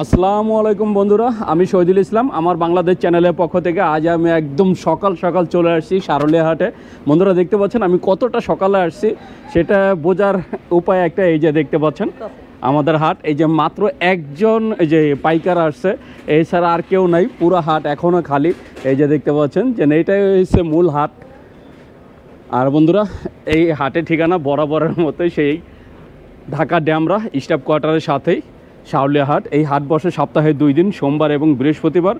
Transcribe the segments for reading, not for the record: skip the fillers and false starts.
আসসালামু আলাইকুম বন্ধুরা, আমি শহীদুল ইসলাম। আমার বাংলাদেশ চ্যানেলের পক্ষ থেকে আজ আমি একদম সকাল সকাল চলে আসছি সারুলিয়া হাটে। বন্ধুরা দেখতে পাচ্ছেন আমি কতটা সকালে আসছি সেটা বোঝার উপায় একটা, এই যে দেখতে পাচ্ছেন আমাদের হাট, এই যে মাত্র একজন এই যে পাইকার আসছে, এছাড়া আর কেউ নাই, পুরো হাট এখনও খালি। এই যে দেখতে পাচ্ছেন যে এইটাই হচ্ছে মূল হাট। আর বন্ধুরা এই হাটের ঠিকানা বরাবরের মতোই সেই ঢাকা ড্যামরা স্টাফ কোয়ার্টারের সাথেই সারুলিয়া হাট। এই হাট বসে সপ্তাহে 2 দিন, সোমবার এবং বৃহস্পতিবার।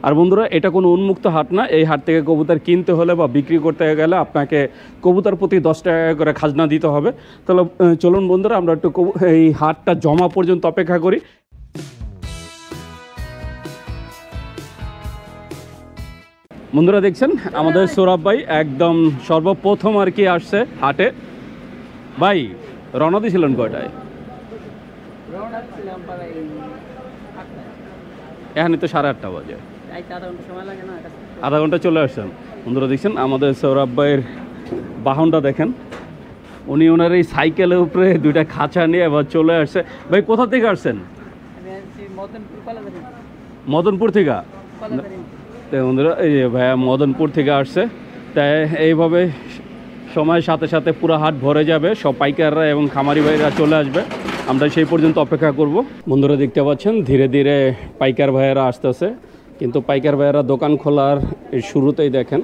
আর বন্ধুরা এটা কোনো উন্মুক্ত হাট না। এই হাট থেকে কবুতর কিনতে হলে বা বিক্রি করতে গেলে আপনাকে কবুতর প্রতি 10 টাকা করে খাজনা দিতে হবে। তাহলে চলুন বন্ধুরা আমরা একটু এই হাটটা জমা পর্যন্ত অপেক্ষা করি। বন্ধুরা দেখছেন আমাদের সৌরভ ভাই একদম সর্বপ্রথম আর কি আসছে হাটে। ভাই রওনা দিয়েছিলেন কয়টায়? এখানে তো 8:30 বাজে, আধা ঘন্টা চলে আসছেন। বন্ধুরা দেখছেন আমাদের সৌরভ ভাইয়ের বাহনটা দেখেন, উনি ওনার এই সাইকেলের উপরে 2টা খাঁচা নিয়ে এবার চলে আসছে। ভাই কোথা থেকে আসছেন? মদনপুর থেকে। বন্ধুরা এই যে ভাইয়া মদনপুর থেকে আসছে, তাই এইভাবে সময়ের সাথে সাথে পুরো হাট ভরে যাবে, সব পাইকাররা এবং খামারি ভাইরা চলে আসবে। আমরা সেই পর্যন্ত অপেক্ষা করব। বন্ধুরা দেখতে পাচ্ছেন ধীরে ধীরে পাইকার ভাইয়েরা আসতেছে, কিন্তু পাইকার ভাইয়েরা দোকান খোলার শুরুতেই দেখেন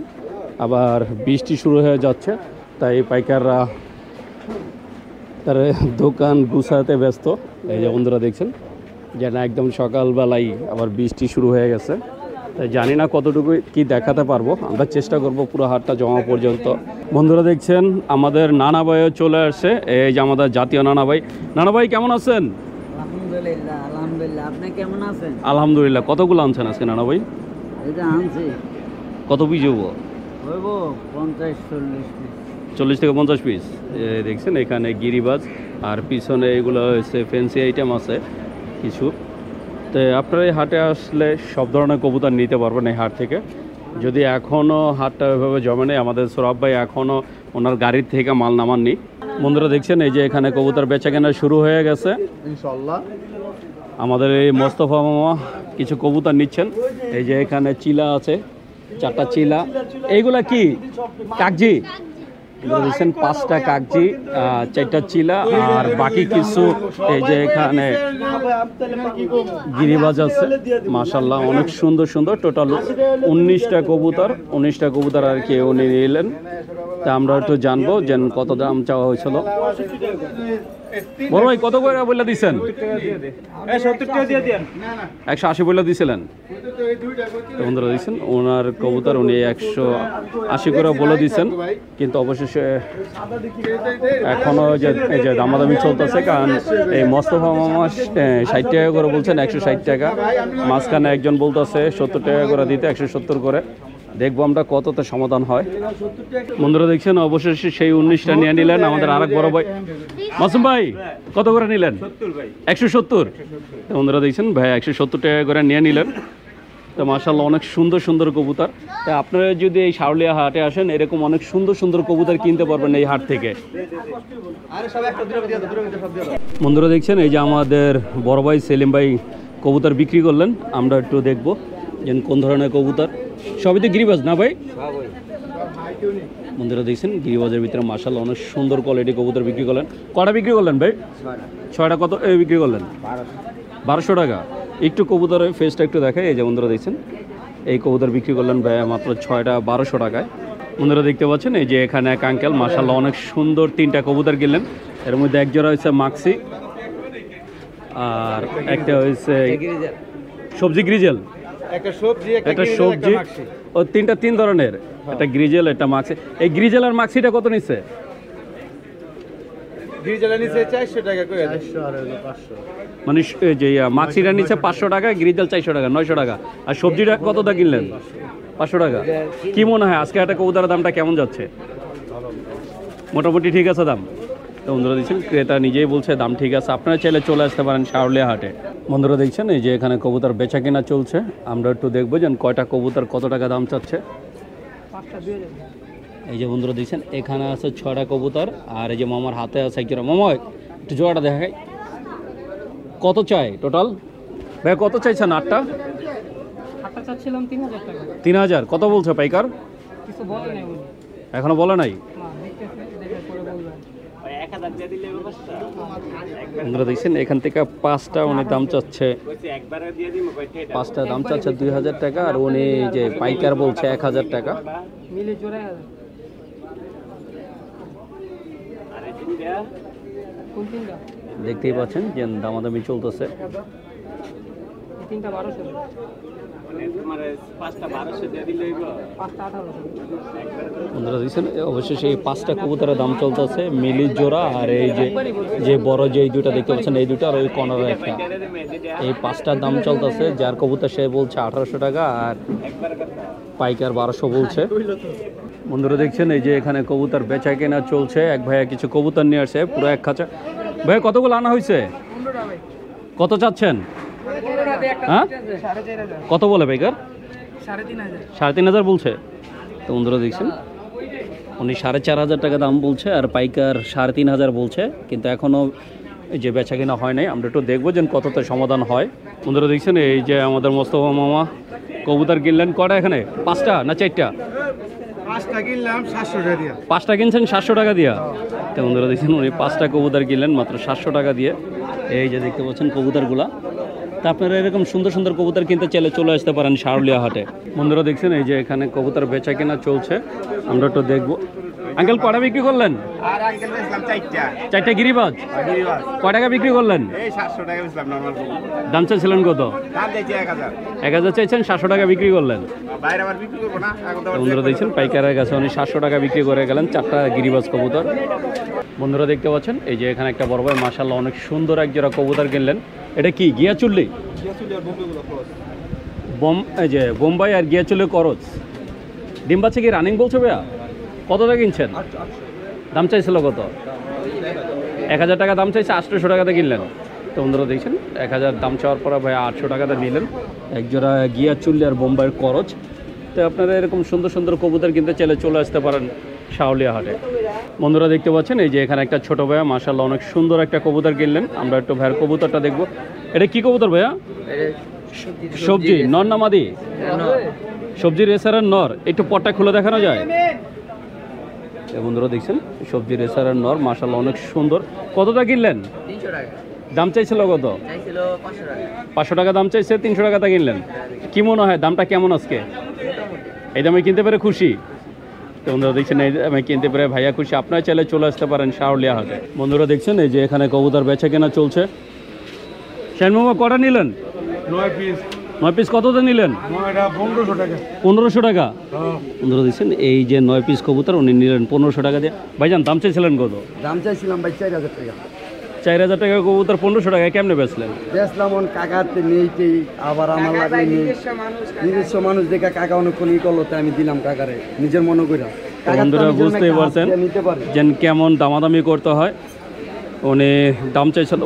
আবার বৃষ্টি শুরু হয়ে যাচ্ছে, তাই পাইকাররা তার দোকান গুছাতে ব্যস্ত। এই যে বন্ধুরা দেখছেন যে না একদম সকালবেলাই আবার বৃষ্টি শুরু হয়ে গেছে, তাই জানি না কতটুকু কি দেখাতে পারবো, আমরা চেষ্টা করব পুরো হাটটা জমা পর্যন্ত। বন্ধুরা দেখছেন আমাদের নানা ভাইও চলে আসছে, এই যে আমাদের জাতীয় নানা ভাই। নানা ভাই কেমন আছেন? আলহামদুলিল্লাহ। আলহামদুলিল্লাহ, আপনি কেমন আছেন? আলহামদুলিল্লাহ। কতগুলো আনছেন আজকে নানা ভাই? এটা আনছি কত পিস হবো? হইব 50-40 পিস। 40 থেকে 50 পিস। দেখছেন এখানে গিরিবাজ আর পিছনে এগুলো হচ্ছে ফ্যান্সি আইটেম আছে কিছু। তো আপনারা এই হাটে আসলে সব ধরনের কবুতর নিতে পারবেন এই হাট থেকে। যদি এখনও হাটটা ওইভাবে জমে নেই, আমাদের সৌরভ ভাই এখনও ওনার গাড়ির থেকে মাল নামাননি। বন্ধুরা দেখছেন এই যে এখানে কবুতর বেচা কেনা শুরু হয়ে গেছে ইনশাআল্লাহ। আমাদের এই মোস্তফা মামা কিছু কবুতর নিচ্ছেন। এই যে এখানে চিলা আছে, 4টা চিলা। এইগুলা কি কাকজি? দেখছেন 5টা কাকজি, 4টা চিলা আর বাকি কিছু এই যে এখানে গিরিবাজ আছে। মাশাআল্লাহ অনেক সুন্দর সুন্দর, টোটাল 19টা কবুতর। 19টা কবুতর আর কি উনি নিলেন। তা আমরা একটু জানবো যে কত দাম চাওয়া হয়েছিল। বড় ভাই কত করে বলে দিচ্ছেন? 180 বলে দিয়েছিলেন। বন্ধুরা দিচ্ছেন ওনার কবুতর উনি 180 করে বলে দিচ্ছেন, কিন্তু অবশেষে এখনো এই যে দামাদামি চলতেছে, কারণ এই মোস্তফা মামা 60 টাকা করে বলছেন, 160 টাকা। মাঝখানে একজন বলতেছে 70 টাকা করে দিতে, 170 করে। দেখবো আমরা কতটা সমাধান হয়। বন্ধুরা দেখছেন অবশেষে সেই 19টা নিয়ে নিলেন আমাদের আরেক বড় ভাই মাসুম ভাই। কত করে নিলেন? 170। বন্ধুরা দেখছেন ভাই 170 টাকা করে নিয়ে নিলেন। তো মাশাআল্লাহ অনেক সুন্দর সুন্দর কবুতর। তাই আপনারা যদি এই সারুলিয়া হাটে আসেন এরকম অনেক সুন্দর সুন্দর কবুতর কিনতে পারবেন এই হাট থেকে। বন্ধুরা দেখছেন এই যে আমাদের বড় ভাই সেলিম ভাই কবুতর বিক্রি করলেন, আমরা একটু দেখবো যে কোন ধরনের কবুতর। সবই তো গিরিবাজ না ভাই? বন্ধুরা দেখছেন গিরিবাজের ভিতরে মাশাআল্লাহ অনেক সুন্দর কোয়ালিটি কবুতর বিক্রি করলেন। কটা বিক্রি করলেন ভাই? 6টা। কত বিক্রি করলেন? 1200 টাকা। একটু কবুতরের ফেসটা একটু দেখাই। এই যে বন্ধুরা দেখছেন এই কবুতর বিক্রি করলেন ভাই মাত্র 6টা 1200 টাকায়। বন্ধুরা দেখতে পাচ্ছেন এই যে এখানে এক আঙ্কেল মাশাআল্লাহ অনেক সুন্দর 3টা কবুতর কিনলেন। এর মধ্যে এক জোড়া হয়েছে মাক্সি আর একটা হয়েছে সবজি গ্রিজেল। একটা সবজি ও 3টা 3 ধরনের, একটা গ্রিজেল একটা মাক্সি। এই গ্রিজেল আর মাক্সিটা কত নিচ্ছে? মানে যে মাক্সিটা নিচ্ছে 500 টাকা, গ্রিজেল 400 টাকা, 900 টাকা। আর সবজিটা কতটা কিনলেন? 500 টাকা। কি মনে হয় আজকে একটা কবুতরের দামটা কেমন যাচ্ছে? মোটামুটি ঠিক আছে দাম? তো বন্ধুরা দেখছেন ক্রেতা নিজেই বলছে দাম ঠিক আছে, আপনারা চাইলে চলে আসতে পারেন সারুলিয়া হাটে। বন্ধুরা দেখছেন এই যে এখানে কবুতর বেচা কেনা চলছে, আমরা একটু দেখবো যে কয়টা কবুতর কত টাকা দাম চাচ্ছে। এই যে বন্ধুরা দেখছেন এখানে আছে 6টা কবুতর, আর এই যে মামার হাতে আছে এক জোড়া। মামা একটু জোড়াটা দেখাই, কত চাই টোটাল? ভাই কত চাইছেন আটটা? আটটা চাচ্ছিলাম 3000 টাকা। 3000 কত বলছে পাইকার? কিছু বলে নাই উনি। এখনো বলে নাই। না, দেখতেছি, দেখে পরে বলবেন। বন্ধুরা দেখছেন এখান থেকে 5টা উনি দাম চাচ্ছে, 5টা দাম চাচ্ছে 2000 টাকা, আর উনি যে পাইকার বলছে 1000 টাকা। মিলে জোড়া কোন তিনটা? দেখতেই পাচ্ছেন যে দামাদামি চলতেছে। এই তিনটা 1200, পাঁচটা 1800। বন্ধুরা দেখছেন অবশ্যই সেই 5টা কবুতরের দাম চলতেছে, মিলি জোড়া, আর এই যে বড় যে এই দুটা দেখতে পাচ্ছেন এই দুটা, আর ওই কর্নারের একটা, এই 5টার দাম চলতেছে। যার কবুতর সে বলছে 1800 টাকা, আর পাইকার 1200 বলছে। বন্ধুরা দেখছেন এই যে এখানে কবুতর বেচা কেনা চলছে। এক ভাইয়া কিছু কবুতর নিয়ে আসছে পুরো এক খাঁচা। ভাইয়া কতগুলো আনা হয়েছে? কত চাচ্ছেন? হ্যাঁ কত বলে পাইকার? 3500 বলছে। তো বন্ধুরা দেখছেন উনি 4500 টাকা দাম বলছে, আর পাইকার 3500 বলছে, কিন্তু এখনও যে বেচা কেনা হয় নাই। আমরা একটু দেখবো যে কতটা সমাধান হয়। বন্ধুরা দেখছেন এই যে আমাদের মোস্তফা মামা কবুতর কিনলেন কটা এখানে? 5টা না 4টা? 5টা কিনলাম 700 টাকা দিয়া। 5টা কিনছেন 700 টাকা দিয়া? তো বন্ধুরা দেখছেন উনি 5টা কবুতর কিনলেন মাত্র 700 টাকা দিয়ে। এই যে দেখতে পাচ্ছেন কবুতরগুলা। তা আপনারা এরকম সুন্দর সুন্দর কবুতর কিনতে চাইলে চলে আসতে পারেন শারুলিয়া হাটে। বন্ধুরা দেখছেন এই যে এখানে কবুতর বেচা কেনা চলছে, আমরা একটু দেখবো। আঙ্কেল কটা বিক্রি করলেন? আর আঙ্কেল বেচলাম 4টা। 4টা গিরিবাজ গিরিবাজ। কয় টাকা বিক্রি করলেন? এই 700 টাকা বেচলাম নরমাল। দাম চাইছিলেন কত? দাম দিয়েছি 1000। 1000 চাইছেন, 700 টাকা বিক্রি করলেন। বাইরে আবার বিক্রি করবো না এখন তো। বন্ধুরা দেখছেন পাইকারের কাছে উনি 700 টাকা বিক্রি করে গেলেন 4টা গিরিবাজ কবুতর। বন্ধুরা দেখতে পাচ্ছেন এই যে এখানে একটা বড় ভাই মাশাআল্লাহ অনেক সুন্দর এক জোড়া কবুতর কিনলেন। এটা কি গিয়া চুল্লি? এই যে বোম্বাই আর গিয়া চুল্লি করজ। ডিম বাচ্চা কি রানিং বলছো ভাইয়া? কত টাকা কিনছেন? দাম চাইছিল কত? 1000 টাকা দাম চাইছে, 800 টাকাতে কিনলেন। তো বন্ধুরা দেখছেন 1000 দাম চাওয়ার পরে ভাই 800 টাকাতে নিলেন এক জোড়া গিয়া চুল্লি আর বোম্বাইয়ের করজ। তো আপনারা এরকম সুন্দর সুন্দর কবুতর কিনতে চাইলে চলে আসতে পারেন শাওলিয়া হাটে। বন্ধুরা দেখতে পাচ্ছেন এই যে এখানে একটা ছোট ভাইয়া মাশাআল্লাহ অনেক সুন্দর একটা কবুতর কিনলেন। আমরা একটু ভাইয়ের কবুতরটা দেখবো। এটা কি কবুতর ভাইয়া? সবজি নর না মাদি? সবজি রেসারের নর। একটু পটটা খুলে দেখানো যায়? বন্ধুরা দেখছেন সবজি রেসারের নর মাশাআল্লাহ অনেক সুন্দর। কতটা কিনলেন? 300 টাকা। দাম চাইছিল কত? চাইছিল 500 টাকা। 500 টাকা দাম চাইছে, 300 টাকাতে কিনলেন। কি মনে হয় দামটা কেমন আজকে? এই দামে কিনতে পেরে খুশি? তো বন্ধুরা দেখছেন এই দামে কিনতে পেরে ভাইয়া খুশি। আপনারা চাইলে চলে আসতে পারেন শাওলিয়া হাটে। বন্ধুরা দেখছেন এই যে এখানে কবুতর বেচা কেনা চলছে। শাইন মামা কটা নিলেন? 9 পিস। 9 পিস কততে নিলেন? 9টা 1500 টাকা। 1500 টাকা। বন্ধুরা দেখছেন এই যে 9 পিস কবুতর উনি নিলেন 1500 টাকা দিয়ে। ভাইজান দাম চাইছিলেন কত? দাম চাইছিলাম ভাই 4000 টাকা। 4000 টাকা কবুতর 1500 টাকায় কেমনে বেচলেন? বেচলাম অন কাকাতে নেইতেই আবার আমার লাগে নেই। নিজস্ব মানুষ দেখা কাকা অনেকক্ষণ ই করলো, তাই আমি দিলাম কাকারে নিজের মনে কইরা। বন্ধুরা বুঝতেই পারছেন যে কেমন দামাদামি করতে হয়। উনি দাম চাইছিল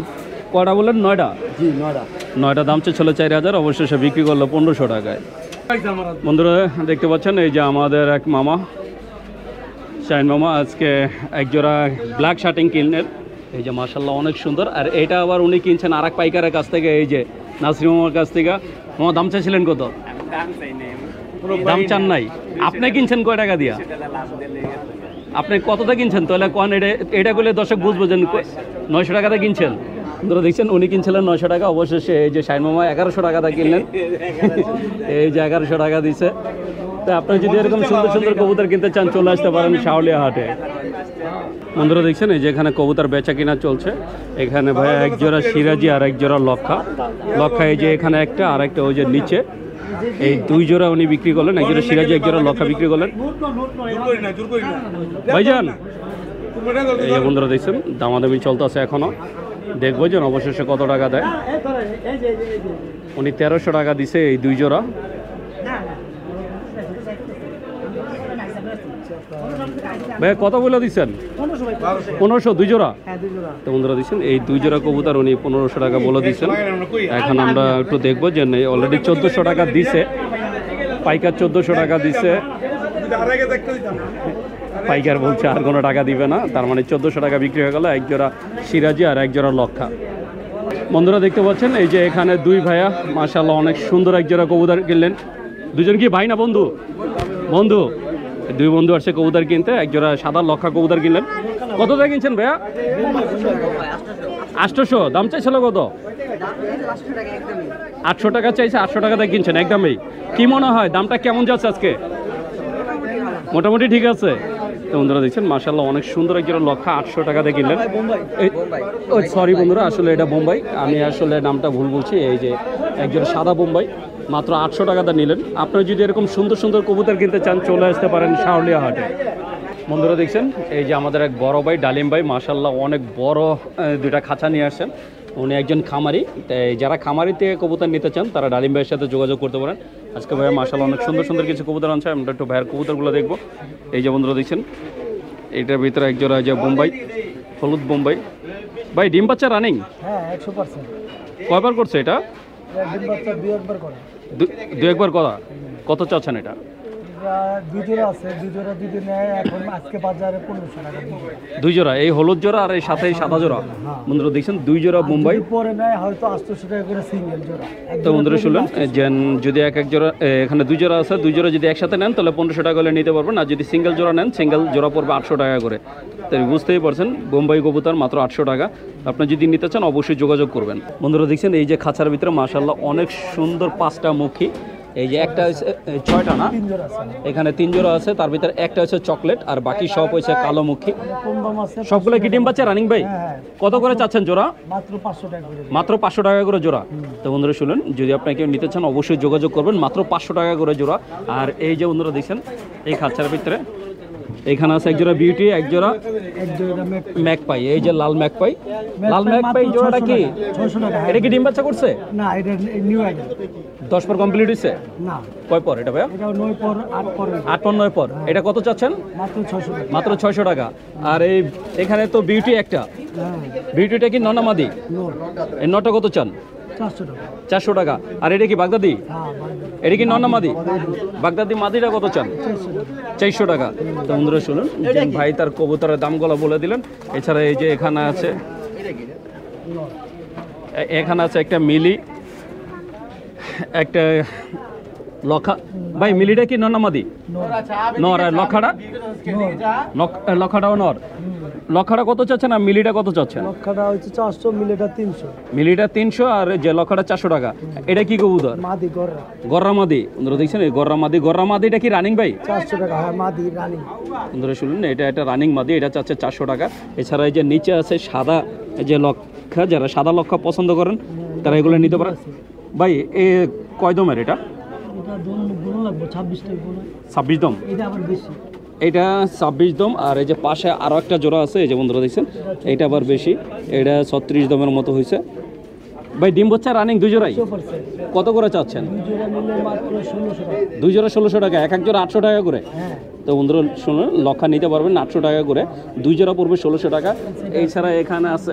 কটা বললেন? 9টা। জি 9টা। 9টা দাম চাইছিল 4000, অবশ্যই সে বিক্রি করলো 1500 টাকায়। বন্ধুরা দেখতে পাচ্ছেন এই যে আমাদের এক মামা শাইন মামা আজকে এক জোড়া ব্ল্যাক শার্টিং কিনলেন। এই যে মাশাআল্লাহ অনেক সুন্দর। আর এটা আবার উনি কিনছেন আর এক পাইকারের কাছ থেকে, এই যে নাসির মামার কাছ থেকে। মামা দাম চাইছিলেন কত? দাম চান নাই। আপনি কিনছেন কয় টাকা দিয়া? আপনি কতটা কিনছেন তাহলে কোন? এটা করলে দর্শক বুঝবো যে 900 টাকাতে কিনছেন। ধরো দেখছেন উনি কিনছিলেন 900 টাকা, অবশেষে এই যে শাইন মামা 1100 টাকাতে কিনলেন। এই যে 1100 টাকা দিছে। তো আপনি যদি এরকম সুন্দর সুন্দর কবুতর কিনতে চান চলে আসতে পারেন শাওলিয়া হাটে। বন্ধুরা দেখছেন এই যে এখানে কবুতর বেচা কিনা চলছে। এখানে ভাই এক জোড়া সিরাজি আর এক জোড়া লক্ষা। লক্ষা এই যে এখানে একটা, আর একটা ওই যে নিচে। এই 2 জোড়া উনি বিক্রি করলেন, এক জোড়া সিরাজি এক জোড়া লক্ষা বিক্রি করলেন। ভাইজান এই যে বন্ধুরা দেখছেন দামাদামি চলতেছে এখনো। দেখবো যে অবশেষে কত টাকা দেয়। উনি 1300 টাকা দিছে এই 2 জোড়া। ভাই কত বলে দিচ্ছেন? 1500 2 জোড়া। তো বন্ধুরা দিচ্ছেন এই 2 জোড়া কবুতর উনি 1500 টাকা বলে দিচ্ছেন। এখন আমরা একটু দেখবো যে অলরেডি 1400 টাকা দিছে পাইকার, 1400 টাকা দিছে পাইকার, বলছে আর কোনো টাকা দিবে না। তার মানে 1400 টাকা বিক্রি হয়ে গেল এক জোড়া সিরাজি আর এক জোড়া লক্ষা। বন্ধুরা দেখতে পাচ্ছেন এই যে এখানে দুই ভাইয়া মাশাআল্লাহ অনেক সুন্দর এক জোড়া কবুতর কিনলেন। দুজন কি ভাই না বন্ধু? বন্ধু। দুই বন্ধু আসছে কবুতর কিনতে, এক জোড়া সাদা লক্ষা কবুতর কিনলেন। কত টাকা কিনছেন ভাইয়া? 800। দাম চাইছিল কত? 800 টাকা চাইছে, 800 টাকাতে কিনছেন একদমই। কি মনে হয় দামটা কেমন যাচ্ছে আজকে? মোটামুটি ঠিক আছে। তো বন্ধুরা দেখছেন মাশাআল্লাহ অনেক সুন্দর এক জোড়া লক্ষা 800 টাকাতে কিনলেন। সরি বন্ধুরা, আসলে এটা বোম্বাই, আমি আসলে নামটা ভুল বলছি। এই যে একজন সাদা বোম্বাই মাত্র 800 টাকাতে নিলেন। আপনারা যদি এরকম সুন্দর সুন্দর কবুতর কিনতে চান চলে আসতে পারেন শাওলিয়া হাটে। বন্ধুরা দেখছেন এই যে আমাদের এক বড় ভাই ডালিম ভাই মাশাআল্লাহ অনেক বড় দুইটা খাঁচা নিয়ে আসছেন। উনি একজন খামারি, তাই যারা খামারি থেকে কবুতর নিতে চান তারা ডালিম ভাইয়ের সাথে যোগাযোগ করতে পারেন। আজকে ভাইয়া মাশাআল্লাহ অনেক সুন্দর সুন্দর কিছু কবুতর আনছে, আমরা একটু ভাইয়ের কবুতরগুলো দেখবো। এই যে বন্ধুরা দেখছেন এটার ভিতরে এক জোড়া যে বোম্বাই, হলুদ বোম্বাই। ভাই ডিম বাচ্চা রানিং? হ্যাঁ 100%। কয়বার করছে এটা? ডিম বাচ্চা 2-1 করে। দু একবার করা। কত চাচ্ছেন এটা? দুই জোড়া আছে, দুই জোড়া দুদিন এখন আজকে বাজারে 1500 টাকা দিবে। দুই জোড়া, এই হলুদ জোড়া আর এই সাথে এই সাদা জোড়া। বন্ধুরা দেখছেন দুই জোড়া বোম্বাই। পরে নেয় হয়তো 800 টাকা করে সিঙ্গেল জোড়া। তো বন্ধুরা শুনলেন যে যদি এক জোড়া, এখানে দুই জোড়া আছে, দুই জোড়া যদি একসাথে নেন তাহলে 1500 টাকা করে নিতে পারবেন। আর যদি সিঙ্গেল জোড়া নেন সিঙ্গেল জোড়া পড়বে 800 টাকা করে। তাই বুঝতেই পারছেন বোম্বাই কবুতর মাত্র 800 টাকা। আপনি যদি নিতে চান অবশ্যই যোগাযোগ করবেন। বন্ধুরা দেখছেন এই যে খাঁচার ভিতরে মাশাআল্লাহ অনেক সুন্দর 5টা মুখী। এই যে একটা হচ্ছে 6টা না, এখানে 3 জোড়া আছে, তার ভিতরে একটা হচ্ছে চকলেট আর বাকি সব হচ্ছে কালো মুখী। সবগুলো কি ডিম বাচ্চা রানিং ভাই? কত করে চাচ্ছেন জোড়া? মাত্র 500 টাকা করে। মাত্র 500 টাকা করে জোড়া। তো বন্ধুরা শুনুন, যদি আপনি কেউ নিতে চান অবশ্যই যোগাযোগ করবেন, মাত্র 500 টাকা করে জোড়া। আর এই যে বন্ধুরা দেখছেন এই খাঁচার ভিতরে এখানে আছে এক জোড়া বিউটি, এক জোড়া ম্যাকপাই। এই যে লাল ম্যাকপাই, লাল ম্যাকপাই জোড়াটা কি 600 টাকা। এটা কি ডিম বাচ্চা করছে? না এটা নিউ আইটেম। 10 পর কমপ্লিট হয়েছে? না। কয় পর এটা ভাইয়া? এটা 9 পর 8 পর। 8 পর 9 পর। এটা কত চাচ্ছেন? মাত্র 600 টাকা। মাত্র 600 টাকা। আর এই এখানে তো বিউটি একটা, হ্যাঁ বিউটিটা কি ননামাদি? নোট এই নটা কত চান? 400 টাকা। 400 টাকা। আর এটা কি বাগদাদি? হ্যাঁ ভাই। এটা কি ননামাদি? বাগদাদি মাদিটা কত চান? 400 টাকা। তো বন্ধুরা শুনুন যে ভাই তার কবুতরের দামগুলো বলে দিলেন। এছাড়া এই যে এখানে আছে, এখানে আছে একটা মিলি, একটা লক্ষা। ভাই মিলিটা কি ননামাদি? নর। আর লক্ষাটা? লক্ষাটাও নর। লক্ষাটা কত চাচ্ছেন আর মিলিটা কত চাচ্ছেন? লক্ষাটা হচ্ছে 400, মিলিটা 300। মিলিটা 300 আর যে লক্ষাটা 400 টাকা। এটা কি কবুতর? মাদি গররা। গররা মাদি। বন্ধুরা দেখছেন এই গররা মাদি। গররা মাদিটা কি রানিং ভাই? 400 টাকা। হ্যাঁ মাদি রানিং। বন্ধুরা শুনুন এটা একটা রানিং মাদি, এটা চাচ্ছে 400 টাকা। এছাড়া এই যে নিচে আছে সাদা যে লক্ষা, যারা সাদা লক্ষা পছন্দ করেন তারা এগুলো নিতে পারেন। ভাই এ কয় দমের এটা? এটা দম লাগবে 26 টাকা করে। 26 দম। এটা আবার বেশি। এটা 26 দম। আর এই যে পাশে আরও একটা জোড়া আছে, এই যে বন্ধুরা দেখছেন এটা আবার বেশি, এটা 36 দমের মতো হয়েছে। ভাই ডিম বাচ্চা রানিং দুই জোড়াই 100%। কত করে চাচ্ছেন? দুই জোড়া নিলে মাত্র 1600 টাকা। দুই জোড়া 1600 টাকা, এক এক জোড়া 800 টাকা করে। হ্যাঁ। তো বন্ধুরা শুনুন লক্ষা নিতে পারবেন 800 টাকা করে, দুই জোড়া পড়বে 1600 টাকা। এছাড়া এখানে আছে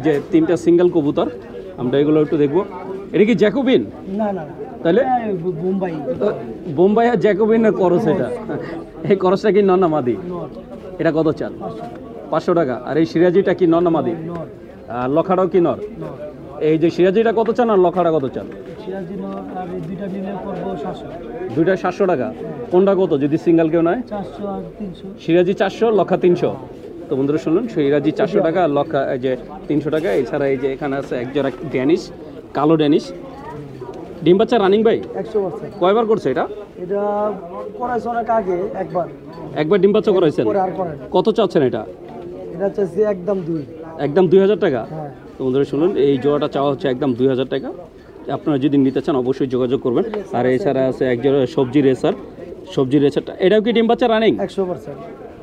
যে 3টা সিঙ্গেল কবুতর, আমরা এগুলো একটু দেখবো। এটা কি জ্যাকোবিন? না না না। তাহলে বোম্বাই। বোম্বাই আর জ্যাকোবিনের করস এটা। এই করসটা কি ননামাদি? নট। এটা কত চান? 500 টাকা। আর এই সিরাজিটা কি ননামাদি? নট। আর লক্ষাটাও কি নর? নট। এই যে সিরাজিটা কত চান আর লক্ষাটা কত চান? সিরাজি নট। আর এই দুইটা নিলে করবো 700। দুইটা 700 টাকা। কোনটা কত যদি সিঙ্গেল কেউ নয়? 400 আর 300। সিরাজি 400, লক্ষা 300। তো বন্ধুরা শুনুন সিরাজি 400 টাকা আর লক্ষা এই যে 300 টাকা। এছাড়া এই যে এখানে আছে এক জোড়া ড্যানিশ, কালো ড্যানিশ। ডিম বাচ্চা রানিং ভাই? 100%। কয়বার করছে এটা? এটা করাইছে অনেক আগে একবার। একবার ডিম বাচ্চা করাইছেন? পরে আর করেন। কত চাচ্ছেন এটা? এটা হচ্ছে একদম 2। একদম 2000 টাকা। হ্যাঁ। তো বন্ধুরা শুনুন এই জোড়াটা চাওয়া হচ্ছে একদম 2000 টাকা। আপনারা যদি নিতে চান অবশ্যই যোগাযোগ করবেন। আর এছাড়া আছে এক জোড়া সবজি রেসার, সবজি রেসারটা এটাও কি ডিম বাচ্চা রানিং? 100%।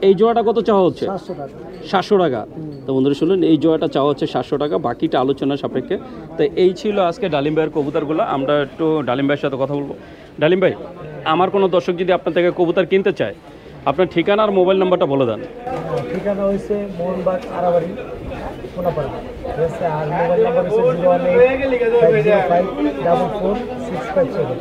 এই জোড়াটা কত চাওয়া হচ্ছে? 700 টাকা। 700 টাকা। তো বন্ধুরা শুনুন এই জোড়াটা চাওয়া হচ্ছে 700 টাকা, বাকিটা আলোচনা সাপেক্ষে। তো এই ছিল আজকে ডালিম ভাইয়ের কবুতরগুলো। আমরা একটু ডালিম ভাইয়ের সাথে কথা বলবো। ডালিম ভাই, আমার কোনো দর্শক যদি আপনার থেকে কবুতর কিনতে চায় আপনার ঠিকানা আর মোবাইল নাম্বারটা বলে দেন। ঠিকানা হয়েছে মোহনবাগ আরাবাড়ি কোনাপাড়া। আর মোবাইল নাম্বার হচ্ছে 018-505-44657।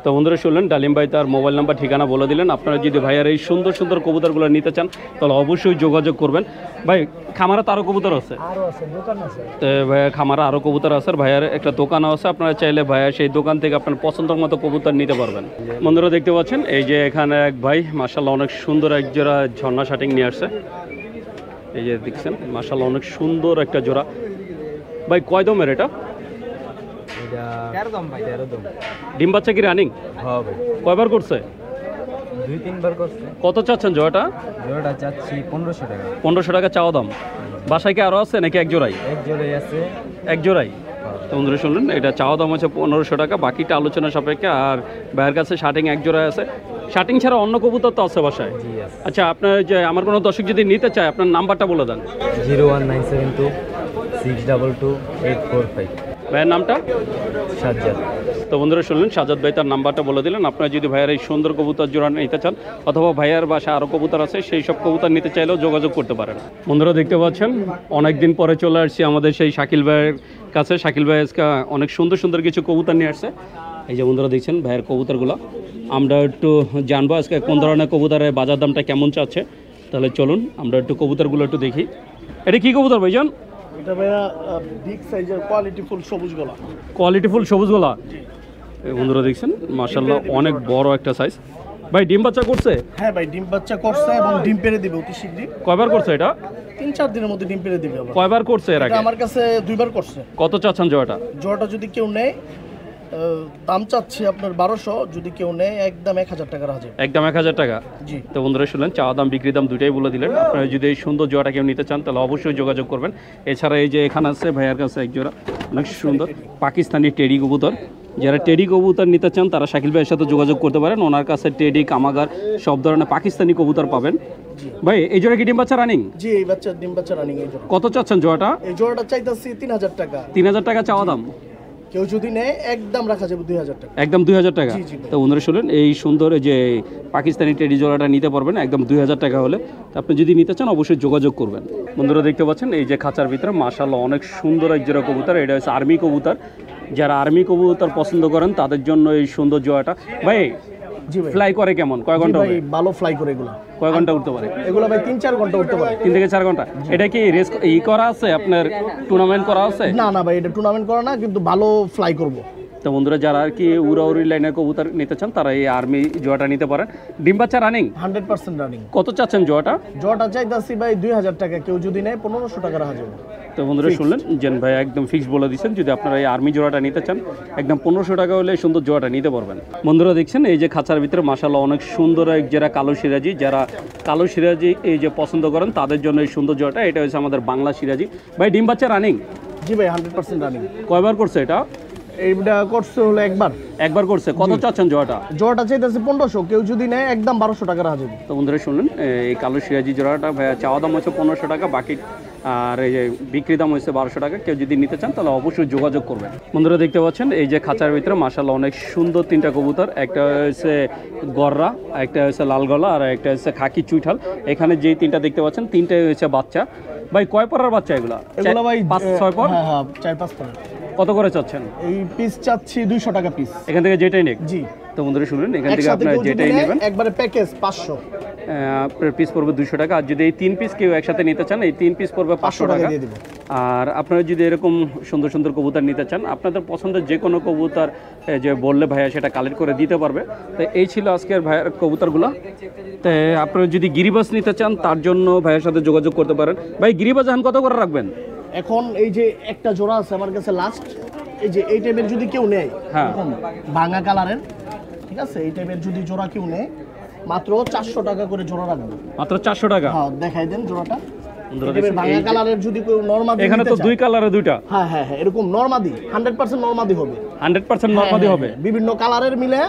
তো বন্ধুরা শুনলেন ডালিম ভাই তার মোবাইল নাম্বার ঠিকানা বলে দিলেন। আপনারা যদি ভাইয়ার এই সুন্দর সুন্দর কবুতরগুলো নিতে চান তাহলে অবশ্যই যোগাযোগ করবেন। ভাই খামারে তো আরও কবুতর আছে? আরও আছে, দোকান আছে। তো ভাইয়া খামারে আরও কবুতর আছে, আর ভাইয়ার একটা দোকানও আছে। আপনারা চাইলে ভাইয়া সেই দোকান থেকে আপনার পছন্দের মতো কবুতর নিতে পারবেন। বন্ধুরা দেখতে পাচ্ছেন এই যে এখানে এক ভাই মাশাআল্লাহ অনেক সুন্দর এক জোড়া ঝর্ণা শাটিং নিয়ে আসছে। এই যে দেখছেন মাশাআল্লাহ অনেক সুন্দর একটা জোড়া। ভাই কয় দমের এটা? ডিম বাচ্চা কি রানিং? কয়বার করছে? 2-3 বার করছে। কত চাচ্ছেন জোড়াটা? জোড়াটা চাচ্ছি 1500 টাকা। 1500 টাকা চাওয়া দাম। বাসায় কি আরও আছে নাকি এক জোড়াই? এক জোড়াই আছে। এক জোড়াই। তো বন্ধুরা শুনলেন এটা চাওয়া দাম হচ্ছে 1500 টাকা, বাকিটা আলোচনা সাপেক্ষে। আর ভাইয়ের কাছে শার্টিং এক জোড়ায় আছে। শার্টিং ছাড়া অন্য কবুতর তো আছে বাসায়? জি আছে। আচ্ছা, আপনার যে আমার কোনো দর্শক যদি নিতে চায় আপনার নাম্বারটা বলে দেন। 01972 622 845। ভাইয়ের নামটা? সাজ্জাদ। তো বন্ধুরা শুনলেন সাজ্জাদ ভাই তার নাম্বারটা বলে দিলেন। আপনারা যদি ভাইয়ের এই সুন্দর কবুতর জোড়া নিতে চান অথবা ভাইয়ের বাসায় আরও কবুতর আছে সেই সব কবুতর নিতে চাইলেও যোগাযোগ করতে পারেন। বন্ধুরা দেখতে পাচ্ছেন অনেক দিন পরে চলে আসছি আমাদের সেই শাকিল ভাইয়ের কাছে। শাকিল ভাই আজকে অনেক সুন্দর সুন্দর কিছু কবুতর নিয়ে আসছে। এই যে বন্ধুরা দেখছেন ভাইয়ের কবুতরগুলো। আমরা একটু জানবো আজকে কোন ধরনের কবুতরের বাজার দামটা কেমন চাচ্ছে। তাহলে চলুন আমরা একটু কবুতরগুলো একটু দেখি। এটা কি কবুতর ভাইজান? এটা ভাইয়া বিগ সাইজের কোয়ালিটি ফুল সবুজ গলা। কোয়ালিটিফুল সবুজ গলা। এই বন্ধুরা দেখছেন মাশাআল্লাহ অনেক বড় একটা সাইজ। ভাই ডিম বাচ্চা করছে? হ্যাঁ ভাই, ডিম বাচ্চা করছে এবং ডিম পেড়ে দিবে অতি শীঘ্রই। কয়বার করছে এটা? 3-4 দিনের মধ্যে ডিম পেড়ে দিবে আবার। কয়বার করছে এর এটা আগে? আমার কাছে 2বার করছে। কত চাচ্ছেন জোড়াটা? জোড়াটা যদি কেউ নেয় দাম চাচ্ছি আপনার 1200, যদি কেউ নেয় একদম 1000 টাকা রাখা যাবে। একদম 1000 টাকা। জি। তো বন্ধুরা শুনলেন চাওয়া দাম বিক্রি দাম দুটাই বলে দিলেন। আপনারা যদি এই সুন্দর জোড়াটা কেউ নিতে চান তাহলে অবশ্যই যোগাযোগ করবেন। এছাড়া এই যে এখানে আছে ভাইয়ার কাছে এক জোড়া অনেক সুন্দর পাকিস্তানি টেডি কবুতর। যারা টেডি কবুতর নিতে চান তারা শাকিল ভাইয়ের সাথে যোগাযোগ করতে পারেন। ওনার কাছে টেডি, কামাগার সব ধরনের পাকিস্তানি কবুতর পাবেন। ভাই এই জোড়া কি ডিম বাচ্চা রানিং? জি, এই বাচ্চা ডিম বাচ্চা রানিং। এই জোড়া কত চাচ্ছেন জোড়াটা? এই জোড়াটা চাইতাছি 3000 টাকা। 3000 টাকা চাওয়া দাম। কেউ যদি নেয় একদম রাখা যাবে 2000 টাকা। একদম 2000 টাকা। জি, জি। তো বন্ধুরা শুনলেন এই সুন্দর এই যে পাকিস্তানি টেডি জোড়াটা নিতে পারবেন একদম 2000 টাকা হলে। তো আপনি যদি নিতে চান অবশ্যই যোগাযোগ করবেন। বন্ধুরা দেখতে পাচ্ছেন এই যে খাঁচার ভিতরে মাশাআল্লাহ অনেক সুন্দর এক জোড়া কবুতর। এটা হচ্ছে আর্মি কবুতর। যারা আর্মি কবুতর পছন্দ করেন তাদের জন্য এই সুন্দর জোড়াটা। ভাই জি ভাই। ফ্লাই করে কেমন? কয় ঘন্টা ভাই হবে? ভালো ফ্লাই করে এগুলা। কয় ঘন্টা উঠতে পারে? এগুলা ভাই 3-4 ঘন্টা উঠতে পারে। 3 থেকে 4 ঘন্টা। এটা কি রেস করা আছে আপনার? টুর্নামেন্ট করা আছে? না না ভাই, এটা টুর্নামেন্ট করা না, কিন্তু ভালো ফ্লাই করব। তো বন্ধুরা যারা আর কি উড়াউড়ি লাইনের কবুতর নিতে চান তারা এই আর্মি জোড়াটা নিতে পারেন। ডিম বাচ্চা রানিং? 100% রানিং। কত চাচ্ছেন জোড়াটা? জোড়াটা চাইতাছি ভাই 2000 টাকা। কেউ যদি নেয় 1500 টাকা রাখা যাবে। তো বন্ধুরা শুনলেন জেন ভাই একদম ফিক্স বলে দিচ্ছেন যদি আপনারা এই আর্মি জোড়াটা নিতে চান একদম 1500 টাকা হলে এই সুন্দর জোড়াটা নিতে পারবেন। বন্ধুরা দেখছেন এই যে খাঁচার ভিতরে মাশাআল্লাহ অনেক সুন্দর এক যারা কালো সিরাজি, যারা কালো সিরাজি এই যে পছন্দ করেন তাদের জন্য এই সুন্দর জোড়াটা। এটা হচ্ছে আমাদের বাংলা সিরাজি। ভাই ডিম বাচ্চা রানিং? জি ভাই, 100% রানিং। কয়বার করছে এটা? এইটা করছে হলো একবার করছে। কত চাচ্ছেন জোড়াটা? জোড়াটা চাইতেছে 1500। কেউ যদি নেয় একদম 1200 টাকা রাখা যাবে। তো বন্ধুরা শুনলেন এই কালো সিরাজি জোড়াটা ভাইয়া চাওয়া দাম হচ্ছে 1500 টাকা, বাকি আর এই যে বিক্রি দাম হচ্ছে 1200 টাকা। কেউ যদি নিতে চান তাহলে অবশ্যই যোগাযোগ করবেন। বন্ধুরা দেখতে পাচ্ছেন এই যে খাঁচার ভিতরে মাশাআল্লাহ অনেক সুন্দর 3টা কবুতর। একটা হচ্ছে গররা, একটা হচ্ছে লাল গলা, আর একটা হচ্ছে খাকি চুইঠাল। এখানে যেই 3টা দেখতে পাচ্ছেন 3টাই হচ্ছে বাচ্চা। ভাই কয় পরের বাচ্চা এগুলা? এগুলো ভাই 5-6 পর। হ্যাঁ হ্যাঁ, 4-5 পর। কত করে চাচ্ছেন? এই পিস চাচ্ছি 200 টাকা পিস। এখান থেকে যেটাই নেক? জি। তো বন্ধুরা শুনলেন এখান থেকে একসাথে আপনারা কেউ যদি যেটাই নেয় নেবেন একবারে প্যাকেজ 500। আপনার পিস পড়বে 200 টাকা। আর যদি এই 3 পিস কেউ একসাথে নিতে চান এই 3 পিস পড়বে 500 টাকা দিয়ে দিব। আর আপনারা যদি এরকম সুন্দর সুন্দর কবুতর নিতে চান আপনাদের পছন্দের যে কোনো কবুতর যে বললে ভাইয়া সেটা কালেক্ট করে দিতে পারবে। তো এই ছিল আজকের ভাইয়ের কবুতরগুলো। তো আপনারা যদি গিরিবাস নিতে চান তার জন্য ভাইয়ের সাথে যোগাযোগ করতে পারেন। ভাই গিরিবাস এখন কত করে রাখবেন? এখন এই যে একটা জোড়া আছে আমার কাছে লাস্ট, এই যে এই টাইপের যদি কেউ নেয়, হ্যাঁ। এরকম ভাঙা কালারের, ঠিক আছে, এই টাইপের যদি জোড়া কেউ নেয় মাত্র 400 টাকা করে জোড়া রাখবো। মাত্র 400 টাকা? হ্যাঁ, দেখাই দেন জোড়াটা। বন্ধুরা এই টাইপের ভাঙা কালারের যদি কেউ নরমাদি এখানে তো 2 কালারে 2টা। হ্যাঁ হ্যাঁ হ্যাঁ, এরকম নরমাদি 100% নরমাদি হবে। 100% নরমাদি হবে? বিভিন্ন কালারের মিলে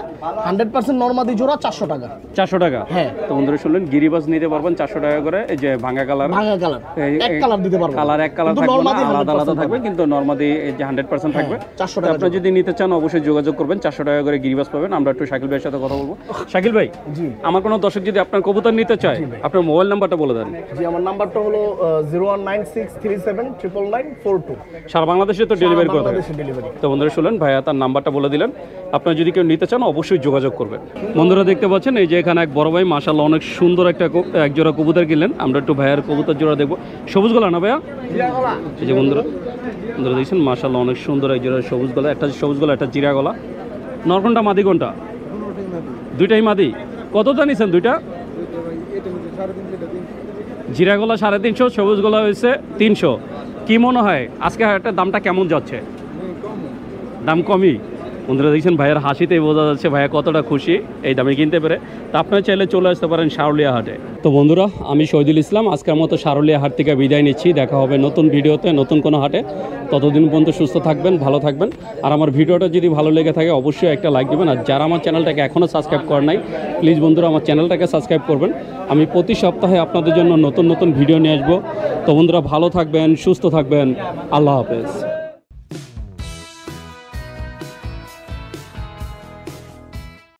100% নরমাদি জোড়া 400 টাকা। 400 টাকা? হ্যাঁ। তো বন্ধুরা শুনলেন গিরিবাস নিতে পারবেন 400 টাকা করে। এই যে ভাঙা কালার, ভাঙা কালার এক কালার দিতে পারবো। কালার এক কালার কিন্তু থাকবে না, নরমাদি আলাদা আলাদা থাকবে, কিন্তু নরমাদি এই যে 100% থাকবে। 400 তো টাকা আপনি যদি নিতে চান অবশ্যই যোগাযোগ করবেন। 400 টাকা করে গিরিবাস পাবেন। আমরা একটু শাকিল ভাইয়ের সাথে কথা বলবো। শাকিল ভাই, জি। আমার কোনো দর্শক যদি আপনার কবুতর নিতে চায় আপনার মোবাইল নাম্বারটা বলে দেন। জি, আমার নাম্বারটা হলো 019637999942। সারা বাংলাদেশে তো ডেলিভারি করে থাকে। বাংলাদেশে ডেলিভারি। তো বন্ধুরা শুনলেন, ভাইয়া তার নাম্বারটা বলে দিলেন। আপনারা যদি কেউ নিতে চান অবশ্যই যোগাযোগ করবেন। বন্ধুরা দেখতে পাচ্ছেন এই যে এখানে এক বড় ভাই মাশাআল্লাহ অনেক সুন্দর এক জোড়া কবুতর কিনলেন। আমরা একটু ভাইয়ার কবুতর জোড়া দেখবো। সবুজ গলা না ভাইয়া? এই যে বন্ধুরা দেখছেন মাশাআল্লাহ অনেক সুন্দর এক জোড়া সবুজ গলা, একটা সবুজ গলা, একটা জিরা গলা। নরকনটা মাদি কোনটা? দুইটাই মাদি। কতটা নিছেন দুইটা? জিরা গলা 350, সবুজ গলা হয়েছে 300। কি মনে হয় আজকে একটা দামটা কেমন যাচ্ছে? দাম কমই। বন্ধুরা দেখছেন ভাইয়ের হাসিতেই বোঝা যাচ্ছে ভাইয়া কতটা খুশি এই দামে কিনতে পেরে। তো আপনারা চাইলে চলে আসতে পারেন সারুলিয়া হাটে। তো বন্ধুরা আমি শহীদুল ইসলাম আজকের মতো সারুলিয়া হাট থেকে বিদায় নিচ্ছি। দেখা হবে নতুন ভিডিওতে নতুন কোনো হাটে। ততদিন পর্যন্ত সুস্থ থাকবেন, ভালো থাকবেন। আর আমার ভিডিওটা যদি ভালো লেগে থাকে অবশ্যই একটা লাইক দেবেন। আর যারা আমার চ্যানেলটাকে এখনও সাবস্ক্রাইব করেন নাই প্লিজ বন্ধুরা আমার চ্যানেলটাকে সাবস্ক্রাইব করবেন। আমি প্রতি সপ্তাহে আপনাদের জন্য নতুন নতুন ভিডিও নিয়ে আসবো। তো বন্ধুরা ভালো থাকবেন, সুস্থ থাকবেন। আল্লাহ হাফেজ।